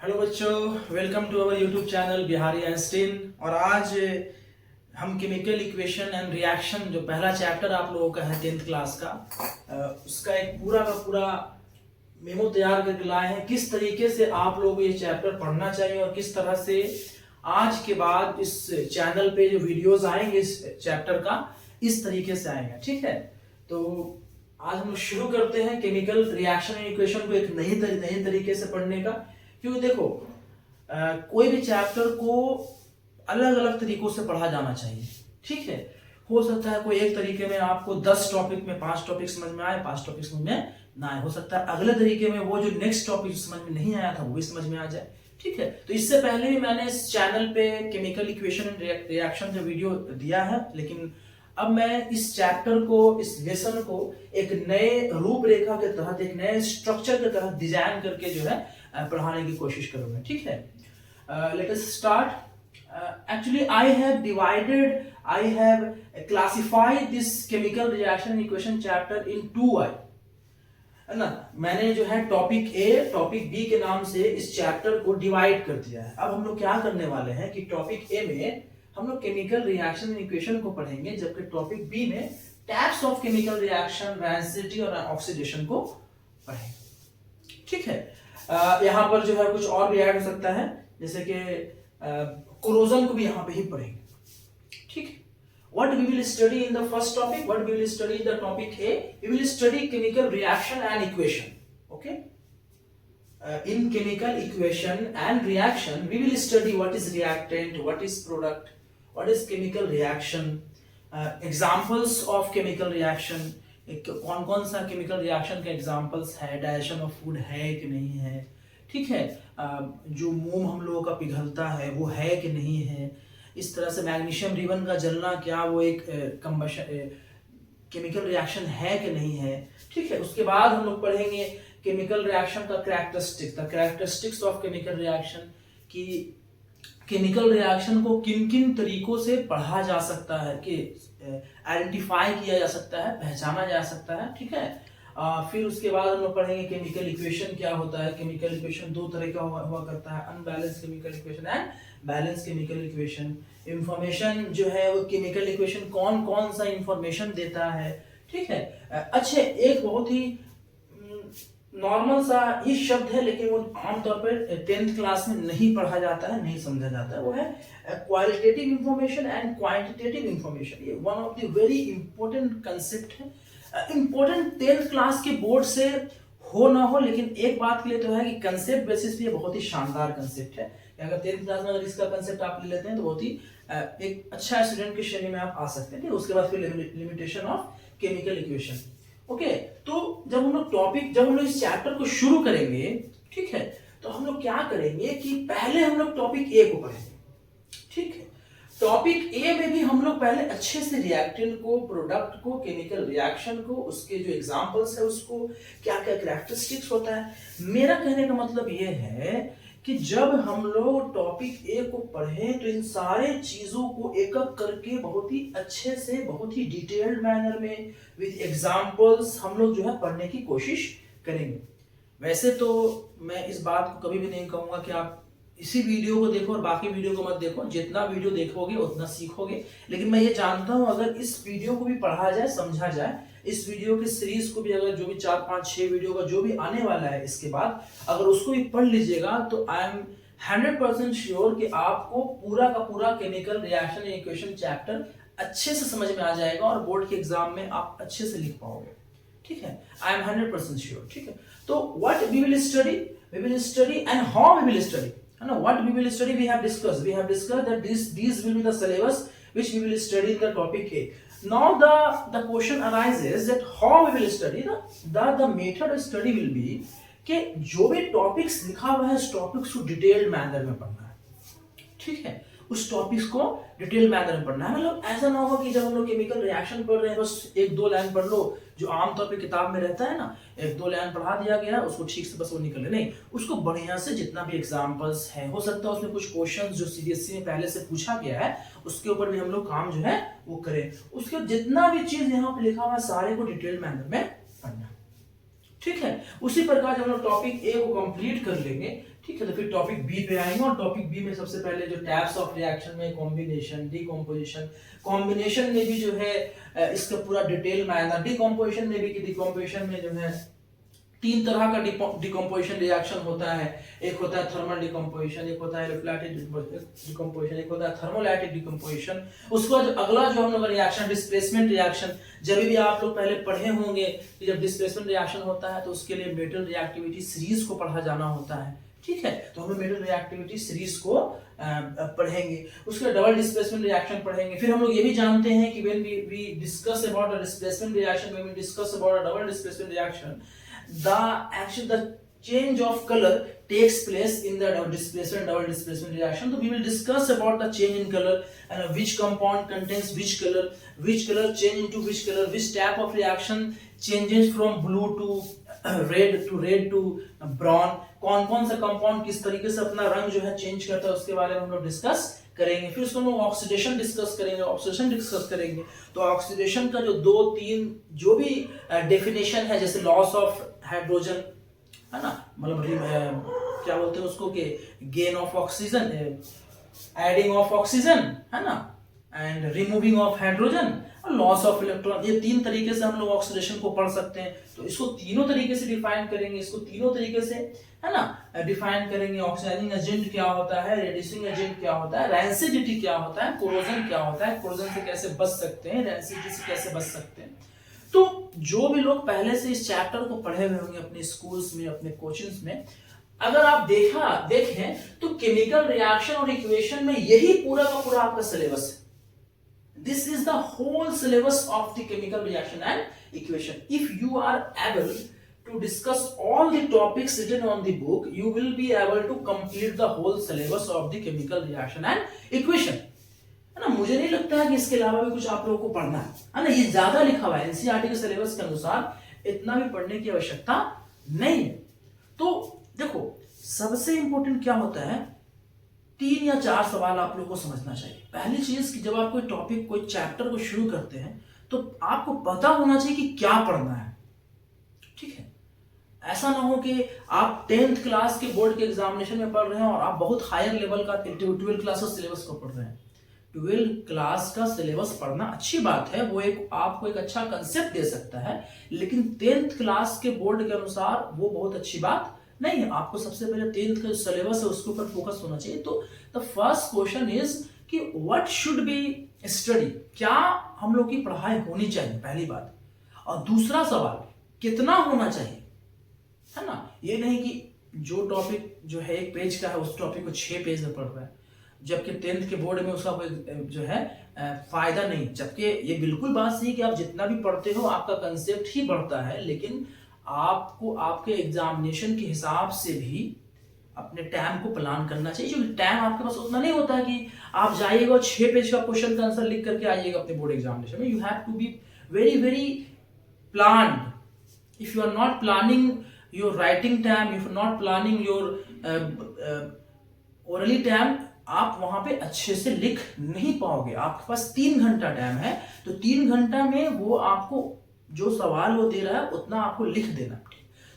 Hello बच्चों, welcome to our YouTube channel Bihari Einstein. और आज हम केमिकल इक्वेशन एंड रिएक्शन जो पहला चैप्टर आप लोगों का है 10th क्लास का, उसका एक पूरा का पूरा मेमो तैयार करके लाए हैं। किस तरीके से आप लोगों को ये चैप्टर पढ़ना चाहिए और किस तरह से आज के बाद इस चैनल पे जो वीडियोस आएंगे इस चैप्टर का, इस तरीके से आएंगे। ठीक है, तो आज हम शुरू करते हैं केमिकल रिएक्शन एंड इक्वेशन को एक नई तरीके से पढ़ने का। क्योंकि देखो कोई भी चैप्टर को अलग अलग तरीकों से पढ़ा जाना चाहिए। ठीक है, हो सकता है कोई एक तरीके में आपको 10 टॉपिक में 5 टॉपिक समझ में आए, 5 टॉपिक समझ में ना आए। हो सकता है अगले तरीके में वो जो नेक्स्ट टॉपिक समझ में नहीं आया था वो भी समझ में आ जाए। ठीक है, तो इससे पहले भी मैंने इस चैनल पे केमिकल इक्वेशन एंड रिएक्शन का वीडियो दिया है, लेकिन अब मैं इस चैप्टर को, इस लेसन को एक नए रूपरेखा के तहत, एक नए स्ट्रक्चर के तहत डिजाइन करके जो है पढ़ाने की कोशिश करूंगा। ठीक है, let us start. Actually I have classified this chemical reaction and equation chapter in 2I, है ना। मैंने जो है टॉपिक ए टॉपिक बी के नाम से इस चैप्टर को डिवाइड कर दिया है। अब हम लोग क्या करने वाले हैं कि टॉपिक ए में हम लोग केमिकल रिएक्शन एंड इक्वेशन को पढ़ेंगे, जबकि टॉपिक बी में टाइप्स ऑफ केमिकल रिएक्शन, रेसिडिटी और ऑक्सीडेशन को पढ़ेंगे। ठीक है, यहाँ पर जो है कुछ और भी ऐड हो सकता है, जैसे कि कोरोजन को भी यहाँ पे ही पढ़ेंगे। ठीक है, what we will study in the first topic, what we will study in the topic A, we will study chemical reaction and equation. Okay, in chemical equation and reaction we will study what is reactant, what is product, what is chemical reaction, examples of chemical reaction, कौन कौन सा chemical reaction के examples है, digestion of food है कि नहीं है। ठीक है, जो मोम हम लोगों का पिघलता है वो है कि नहीं है। इस तरह से मैग्नीशियम रिबन का जलना, क्या वो एक केमिकल रिएक्शन है कि नहीं है। ठीक है, उसके बाद हम लोग पढ़ेंगे केमिकल रिएक्शन का कैरेक्टरिस्टिक्स ऑफ केमिकल रिएक्शन, कि केमिकल रिएक्शन को किन किन तरीकों से पढ़ा जा सकता है, कि आइडेंटिफाई किया जा सकता है, पहचाना जा सकता है। ठीक है, फिर उसके बाद हम लोग पढ़ेंगे केमिकल इक्वेशन क्या होता है। केमिकल इक्वेशन दो तरह का हुआ करता है, unbalance chemical equation and balance chemical equation. Information जो है वो केमिकल इक्वेशन कौन कौन सा इंफॉर्मेशन देता है। ठीक है, अच्छे एक बहुत ही नॉर्मल सा ये शब्द है, लेकिन वो आमतौर पर 10th क्लास में नहीं पढ़ा जाता है, नहीं समझा जाता है। वो है qualitative information and quantitative information. ये one of the very important concept है, इंपॉर्टेंट 10th क्लास के बोर्ड से हो ना हो, लेकिन एक बात के लिए तो है कि कंसेप्ट बेसिस पे बहुत ही शानदार कंसेप्ट है। अगर 10th क्लास में अगर इसका कंसेप्ट आप ले लेते हैं तो बहुत ही एक अच्छा स्टूडेंट की श्रेणी में आप आ सकते हैं। उसके बाद फिर limitation of chemical equation. Okay, तो जब हम लोग इस चैप्टर को शुरू करेंगे, ठीक है, तो हम लोग क्या करेंगे कि पहले हम लोग टॉपिक ए को पढ़ेंगे। ठीक है, टॉपिक ए में भी हम लोग पहले अच्छे से रिएक्टेंट को, प्रोडक्ट को, केमिकल रिएक्शन को, उसके जो एग्जांपल्स है उसको, क्या क्या कैरेक्टरिस्टिक्स होता है। मेरा कहने का मतलब ये है कि जब हम लोग टॉपिक ए को पढ़ें तो इन सारे चीजों को एक एक करके बहुत ही अच्छे से, बहुत ही डिटेल्ड मैनर में विद एग्जांपल्स हम लोग जो है पढ़ने की कोशिश करेंगे। वैसे तो मैं इस बात को कभी भी नहीं कहूंगा कि आप इसी वीडियो को देखो और बाकी वीडियो को मत देखो। जितना वीडियो देखोगे उतना सीखोगे, लेकिन मैं ये जानता हूं अगर इस वीडियो को भी पढ़ा जाए, समझा जाए, इस वीडियो की सीरीज को भी, अगर जो भी 4, 5, 6 वीडियो का जो भी आने वाला है इसके बाद, अगर उसको भी पढ़ लीजिएगा तो आई एम 100% श्योर कि आपको पूरा का पूरा chemical reaction and equation chapter अच्छे से समझ में आ जाएगा और बोर्ड के एग्जाम में आप अच्छे से लिख पाओगे। ठीक है, आई एम 100% श्योर। ठीक है, तो what we will study and how we will study. What we will study we have discussed. We have discussed that these will be the syllabus which we will study in the topic A. Now the question arises that how we will study. The method of study will be कि जो भी topics लिखा हुआ है उस topics को detailed manner में पढ़ना है। ठीक है, उस टॉपिक्स को डिटेल मैनर में पढ़ना है। मतलब ऐसा ना हो कि जब हम लोग केमिकल रिएक्शन पढ़ रहे हैं बस 1-2 लाइन पढ़ लो, जो आमतौर पे किताब में रहता है ना, 1-2 लाइन पढ़ा दिया गया, उसको ठीक से बस वो निकल ले। नहीं, उसको बढ़िया से जितना भी एग्जांपल्स है, हो सकता है उसमें कुछ क्वेश्चंस जो सीबीएसई में पहले से पूछा गया है उसके ऊपर भी हम लोग काम जो है वो करें। उसके जितना भी चीज यहाँ पे लिखा हुआ है सारे को डिटेल मैनर में पढ़ना। ठीक है। उसी प्रकार जब हम लोग टॉपिक ए को कंप्लीट कर लेंगे, ठीक है, तो फिर टॉपिक बी पे आएंगे, और टॉपिक बी में सबसे पहले जो टाइप्स ऑफ रिएक्शन में कॉम्बिनेशन, डिकम्पोजिशन, कॉम्बिनेशन में भी जो है इसका पूरा डिटेल में आएगा, डिकम्पोजिशन में भी, कि डिकम्पोजिशन में जो है 3 तरह का डिकम्पोजिशन रिएक्शन होता है। एक होता है थर्मल डिकम्पोजिशन, एक होता है इलेक्ट्रोलाइटिक डिकम्पोजिशन, एक होता है थर्मोलाइटिक डिकम्पोजिशन। उसके बाद अगला जो हम लोग रिएक्शन डिस्प्लेसमेंट रिएक्शन, जब भी आप लोग पहले पढ़े होंगे कि जब डिस्प्लेसमेंट रिएक्शन होता है तो उसके लिए मेटल रिएक्टिविटी सीरीज को पढ़ा जाना होता है, ठीक है, तो हम मेटल रिएक्टिविटी सीरीज को पढ़ेंगे। उसके डबल डिस्प्लेसमेंट रिएक्शन पढ़ेंगे। फिर हम लोग ये भी जानते हैं कि when we discuss about a displacement reaction, when we discuss about a double displacement reaction, the change of color takes place in the double displacement reaction. So we will discuss about the change in color and which compound contains which color change into which color, which type of reaction changes from blue to red to brown, कौन कौन सा compound किस तरीके से अपना रंग जो है चेंज करता है, उसके बारे में हम लोग डिस्कस करेंगे। फिर उसको हम लोग ऑक्सीडेशन डिस्कस करेंगे। तो ऑक्सीडेशन का जो 2-3 जो भी डेफिनेशन है, जैसे लॉस ऑफ हाइड्रोजन, है ना, मतलब क्या बोलते हैं उसको, कि gain of oxygen, adding of oxygen, है ना, and removing of hydrogen, loss of electron, ये 3 तरीके से हम लोग ऑक्सीडेशन को पढ़ सकते हैं। तो इसको तीनों तरीके से डिफाइन करेंगे, इसको तीनों तरीके से, है ना, डिफाइन करेंगे। ऑक्सीडाइजिंग एजेंट क्या होता है, रेड्यूसिंग एजेंट क्या होता है, रैंसिडिटी क्या होता है, कोरोजन क्या होता है, कोरोजन से कैसे बच सकते हैं, रैंसिडिटी से कैसे बच सकते हैं। तो जो भी लोग पहले से इस चैप्टर को पढ़े हुए होंगे अपने स्कूल्स में, अपने कोचिंग्स में, अगर आप देखें तो केमिकल रिएक्शन और इक्वेशन में यही पूरा का पूरा आपका सिलेबस है। This is the whole syllabus of the chemical reaction and equation. If you are able to discuss all the topics written on the book, you will be able to complete the whole syllabus of the chemical reaction and equation. है ना, मुझे नहीं लगता है कि इसके अलावा भी कुछ आप लोगों को पढ़ना है ना, ये ज्यादा लिखा हुआ है एनसीईआरटी के सिलेबस के अनुसार, इतना भी पढ़ने की आवश्यकता नहीं है। तो देखो, सबसे इंपॉर्टेंट क्या होता है, 3 या 4 सवाल आप लोगों को समझना चाहिए। पहली चीज कि जब आप कोई टॉपिक, कोई चैप्टर को शुरू करते हैं तो आपको पता होना चाहिए कि क्या पढ़ना है, ठीक है। ऐसा ना हो कि आप 10th क्लास के बोर्ड के एग्जामिनेशन में पढ़ रहे हैं और आप बहुत हायर लेवल का 12th क्लास का सिलेबस को पढ़ रहे हैं। 12th क्लास का सिलेबस पढ़ना अच्छी बात है, वो एक आपको एक अच्छा कंसेप्ट दे सकता है, लेकिन 10th क्लास के बोर्ड के अनुसार वो बहुत अच्छी बात नहीं है। आपको सबसे पहले 10th का जो सिलेबस है उसके ऊपर फोकस होना चाहिए। तो द फर्स्ट क्वेश्चन इज कि व्हाट शुड बी स्टडी, क्या हम लोग की पढ़ाई होनी चाहिए, पहली बात। और दूसरा सवाल, कितना होना चाहिए, है ना। ये नहीं कि जो टॉपिक जो है 1 पेज का है उस टॉपिक को 6 पेज में पढ़ रहा है, जबकि 10th के बोर्ड में उसका कोई जो है फायदा नहीं। जबकि ये बिल्कुल बात सही कि आप जितना भी पढ़ते हो आपका कंसेप्ट ही बढ़ता है, लेकिन आपको आपके एग्जामिनेशन के हिसाब से भी अपने टाइम को प्लान करना चाहिए। क्योंकि टाइम आपके पास उतना नहीं होता है कि आप जाइएगा 6 पेज का क्वेश्चन का आंसर लिख करके आइएगा अपने बोर्ड एग्जामिनेशन में। You have to be very very planned. If you are not planning your writing time, if you are not planning your orally time, आप वहां पे अच्छे से लिख नहीं पाओगे। आपके पास 3 घंटा टाइम है, तो 3 घंटा में वो आपको जो सवाल वो दे रहा है उतना आपको लिख देना।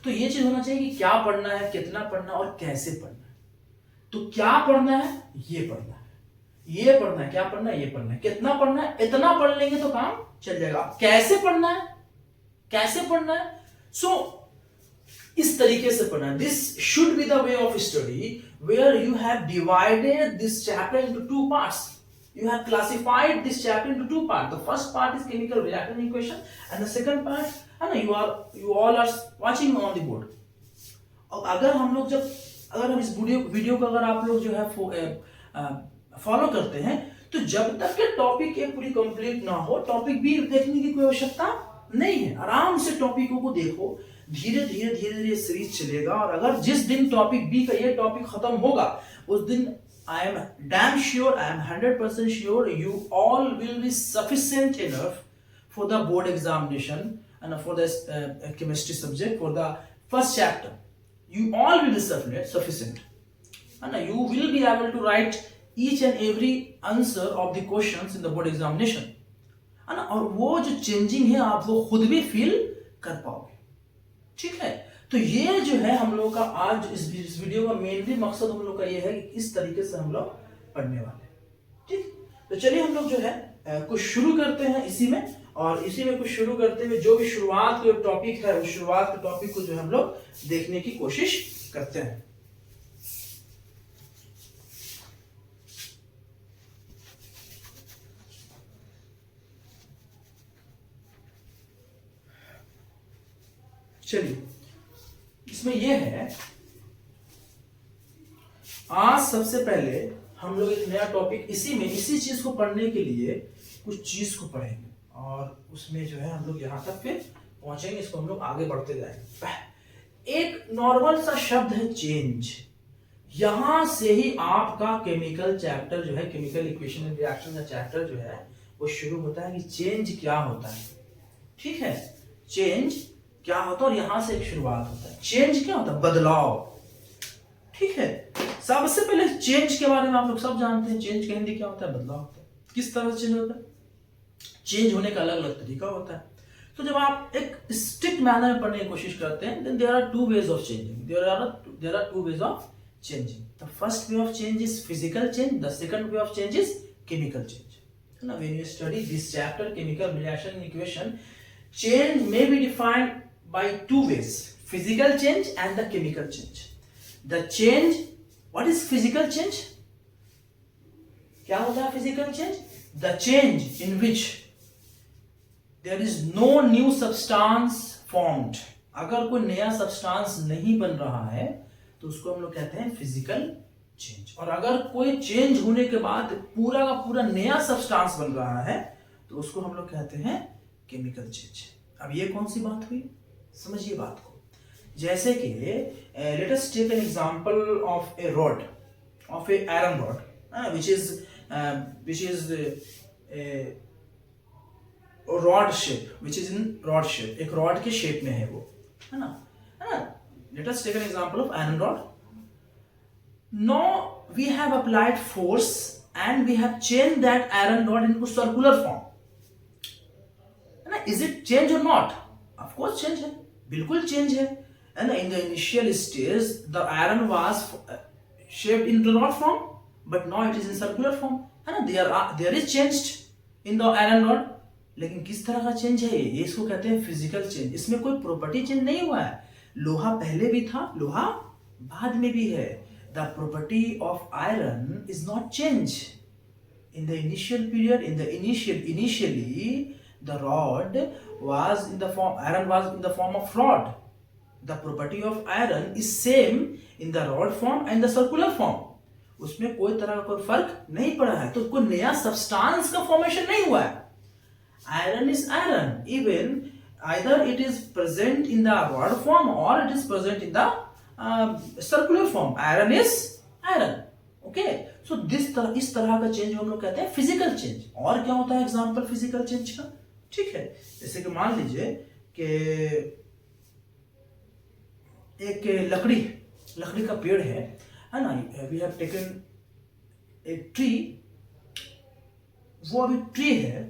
तो ये चीज होना चाहिए कि क्या पढ़ना है, कितना पढ़ना है और कैसे पढ़ना है। तो क्या पढ़ना है, ये पढ़ना है, ये पढ़ना है, क्या पढ़ना है, ये पढ़ना है, कितना पढ़ना है, इतना पढ़ लेंगे तो काम चल जाएगा। कैसे पढ़ना है, कैसे पढ़ना है, सो इस तरीके से पढ़ना है। This should be the way of study where you have divided this chapter into 2 parts. You have classified this chapter into 2 parts. The first part is chemical reaction equation, and the second part, and you all are watching on the board. और अगर हम इस video को अगर आप लोग जो है फॉलो करते हैं, तो जब तक के टॉपिक एक पूरी कंप्लीट ना हो, टॉपिक भी देखने की कोई आवश्यकता नहीं है। आराम से टॉपिकों को देखो, धीरे धीरे सीरीज चलेगा। और अगर जिस दिन टॉपिक बी का ये टॉपिक खत्म होगा, उस दिन I am damn sure, I am 100% sure you all will be sufficient enough for the board examination and for the chemistry subject, for the first chapter. You all will be sufficient. And you will be able to write each and every answer of the questions in the board examination. और वो जो changing है आप वो खुद भी feel कर पाओगे, ठीक है। तो ये जो है हम लोग का आज इस वीडियो का मेनली मकसद हम लोग का ये है कि इस तरीके से हम लोग पढ़ने वाले हैं। ठीक, तो चलिए हम लोग जो है कुछ शुरू करते हैं इसी में, और इसी में कुछ शुरू करते हुए जो भी शुरुआत का टॉपिक है उस शुरुआत के टॉपिक को जो हम लोग देखने की कोशिश करते हैं। चलिए, इसमें यह है, आज सबसे पहले हम लोग एक नया टॉपिक इसी चीज को पढ़ने के लिए कुछ चीज को पढ़ेंगे, और उसमें जो है हम लोग यहां तक फिर पहुंचेंगे, इसको हम लोग आगे बढ़ते जाएंगे। एक नॉर्मल सा शब्द है चेंज। यहां से ही आपका केमिकल चैप्टर जो है, केमिकल इक्वेशन एंड रिएक्शन का चैप्टर जो है वो शुरू होता है कि चेंज क्या होता है। ठीक है, चेंज क्या होता है, और यहां से एक शुरुआत होता है। चेंज क्या होता है? बदलाव। ठीक है, सबसे पहले चेंज के बारे में आप लोग सब जानते हैं। चेंज का हिंदी क्या होता है? बदलाव होता है। किस तरह से चेंज होता है? चेंज होने का अलग अलग तरीका होता है। तो जब आप एक स्ट्रिक्ट मैनर में पढ़ने की कोशिश करते हैं, then there are two ways of changing. There are two ways of changing. The first way of change is physical change, the second way of change is chemical change. है ना? When you study this chapter chemical reaction and equation, change may be defined by two ways: physical change and the chemical change. The change, what is physical change? क्या होता है physical change? The change in which there is no new substance formed. अगर कोई नया substance नहीं बन रहा है तो उसको हम लोग कहते हैं physical change। और अगर कोई change होने के बाद पूरा का पूरा नया substance बन रहा है तो उसको हम लोग कहते हैं केमिकल चेंज। अब ये कौन सी बात हुई, समझिए बात को। जैसे कि let us take an example of a rod, of a iron rod, which is rod shape, which is in rod shape, एक रॉड के शेप में है वो, है ना? Let us take an example of iron rod. Now we have applied force and we have change that iron rod into circular form. Is it change or not? Of course change है, बिल्कुल change है। And in the initial stage, the iron was shaped in the rod form, but now it is in circular form. है ना? There is changed in the iron rod. लेकिन किस तरह का change है ये इसको कहते हैं physical change। इसमें कोई property change नहीं हुआ है। लोहा पहले भी था, लोहा बाद में भी है। The property of iron is not change. In the initial period, initially the rod was in the form, iron was in the form of rod. The property of iron is same in the rod form and the circular form. उसमें कोई तरह का कोई फर्क नहीं पड़ा है, तो कोई नया सब्सटेंस का फॉर्मेशन नहीं हुआ है। Iron is iron, even either it is present in the rod form or it is present in the circular form. Iron is iron. Okay, so इस तरह का चेंज हम लोग कहते हैं फिजिकल चेंज। और क्या होता है एग्जांपल फिजिकल चेंज का? ठीक है, जैसे कि मान लीजिए कि एक लकड़ी का पेड़ है ना? We have taken a tree, वो अभी ट्री है,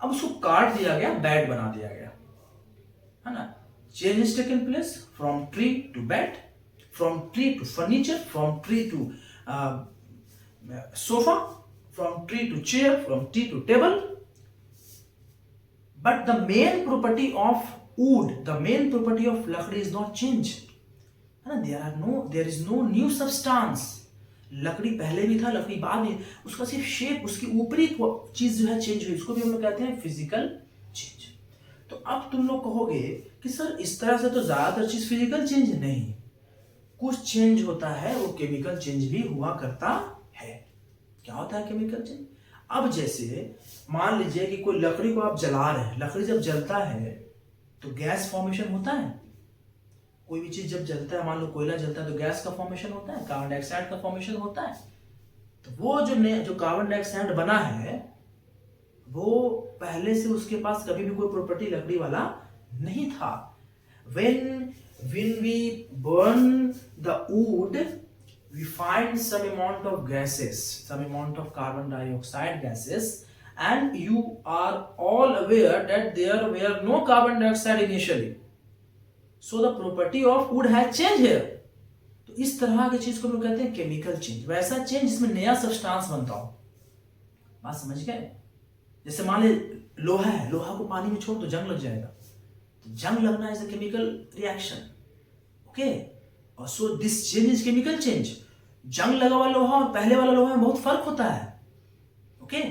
अब उसको काट दिया गया, बेड बना दिया गया, है ना? Change is taken place from tree to bed, from tree to furniture, from tree to sofa, from tree to chair, from tree to table. But the main property of wood, the main property of लकड़ी is not changed. है ना? There is no new substance. लकड़ी पहले भी था, लकड़ी बाद में, उसका सिर्फ शेप, उसकी ऊपरी चीज जो है चेंज हुई, उसको भी हम लोग कहते हैं फिजिकल चेंज। तो अब तुम लोग कहोगे कि सर इस तरह से तो ज्यादातर चीज फिजिकल चेंज नहीं, कुछ चेंज होता है वो केमिकल चेंज भी हुआ करता है। क्या होता है केमिकल चेंज? अब जैसे मान लीजिए कि कोई लकड़ी को आप जला रहे हैं, लकड़ी जब जलता है तो गैस फॉर्मेशन होता है। कोई भी चीज जब जलता है, मान लो कोयला जलता है तो गैस का फॉर्मेशन होता है, कार्बन डाइऑक्साइड का फॉर्मेशन होता है। तो वो जो कार्बन डाइऑक्साइड बना है वो पहले से उसके पास कभी भी कोई प्रॉपर्टी लकड़ी वाला नहीं था। when we burn the wood, we find some amount of gases, some amount of carbon dioxide gases, and you are all aware that there were no carbon dioxide initially. So the property of would has change here. तो इस तरह की चीज को हम लोग कहते हैं केमिकल चेंज, वैसा चेंज जिसमें नया सब्सटेंस बनता हो। बात समझ गए? जैसे मान ले लोहा है, लोहा को पानी में छोड़ तो जंग लग जाएगा, तो जंग लगना is a chemical reaction. Okay, और so this change is chemical change. जंग लगा हुआ लोहा और पहले वाला लोहा में बहुत फर्क होता है। ओके,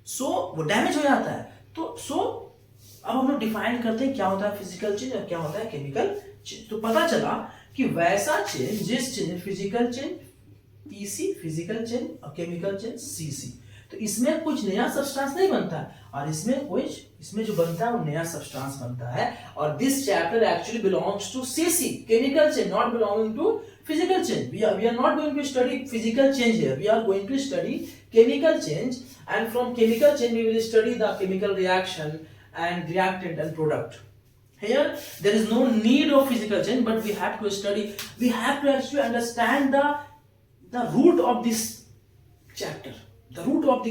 सो वो डैमेज हो जाता है। तो सो अब हम लोग डिफाइन करते हैं क्या होता है फिजिकल चेंज और क्या होता है केमिकल चेंज। तो पता चला कि वैसा चेंज जिस change physical change PC, physical change, और केमिकल चेंज सीसी। तो इसमें कुछ नया सब्सटेंस नहीं बनता है, और इसमें जो बनता है वो नया सब्सटेंस बनता है। और this chapter actually belongs to CC, chemical change, not belonging to physical change. We are not going to study physical change here. We are going to study chemical change, and from chemical change we will study the chemical reaction and reactant and product. Here there is no need of physical change, but we have to study. We have to actually understand the root of this chapter, the root of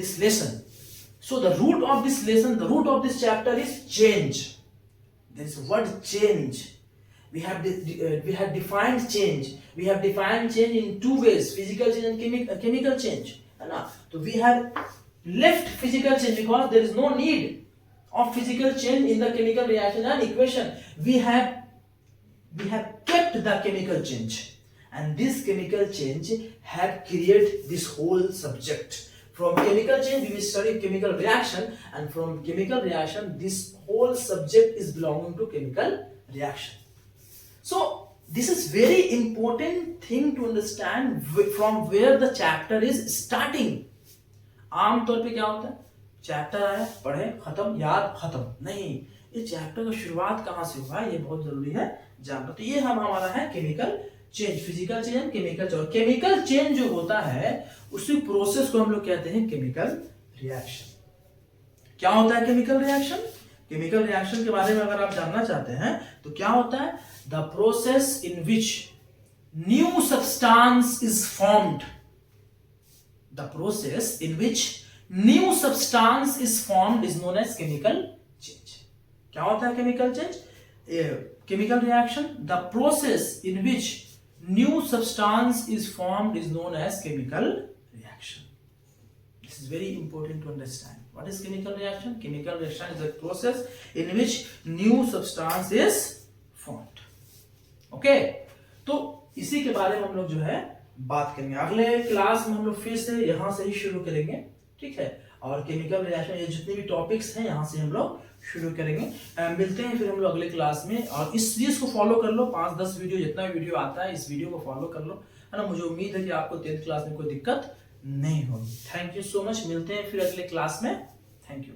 this lesson. So the root of this lesson, the root of this chapter is change. There is a word change. We have defined change. We have defined change in two ways: physical change and chemical change. So we have left physical change because there is no need of physical change in the chemical reaction and equation. We have kept the chemical change, and this chemical change have created this whole subject. From chemical change we will study chemical reaction, and from chemical reaction this whole subject is belonging to chemical reaction. So this is very important thing to understand from where the chapter is starting. आम तौर पे क्या होता है, chapter आया, पढ़े, खत्म, याद, खत्म। नहीं, ये चैप्टर का शुरुआत कहाँ से हुआ है ये बहुत जरूरी है जानना। तो ये हमारा है chemical change, physical change and chemical change. Chemical change जो होता है उसी प्रोसेस को हम लोग कहते हैं केमिकल रिएक्शन। क्या होता है केमिकल रिएक्शन? केमिकल रिएक्शन के बारे में अगर आप जानना चाहते हैं तो क्या होता है, the process in which new substance is formed. The process in which new substance is formed is known as chemical change. क्या होता है chemical change? Chemical reaction, the process in which new substance is formed is known as chemical reaction. This is very important to understand. What is chemical reaction? Chemical reaction is a process in which new substance is formed. Okay? तो इसी के बारे में हम लोग जो है बात करेंगे अगले क्लास में। हम लोग फिर से यहाँ से ही शुरू करेंगे, ठीक है? और केमिकल रिएक्शन ये जितने भी टॉपिक्स हैं यहाँ से हम लोग शुरू करेंगे। मिलते हैं फिर हम लोग अगले क्लास में। और इस चीज को फॉलो कर लो, 5-10 वीडियो जितना भी वीडियो आता है इस वीडियो को फॉलो कर लो, है ना। मुझे उम्मीद है कि आपको 10th क्लास में कोई दिक्कत नहीं होगी। Thank you so much. मिलते हैं फिर अगले क्लास में। Thank you.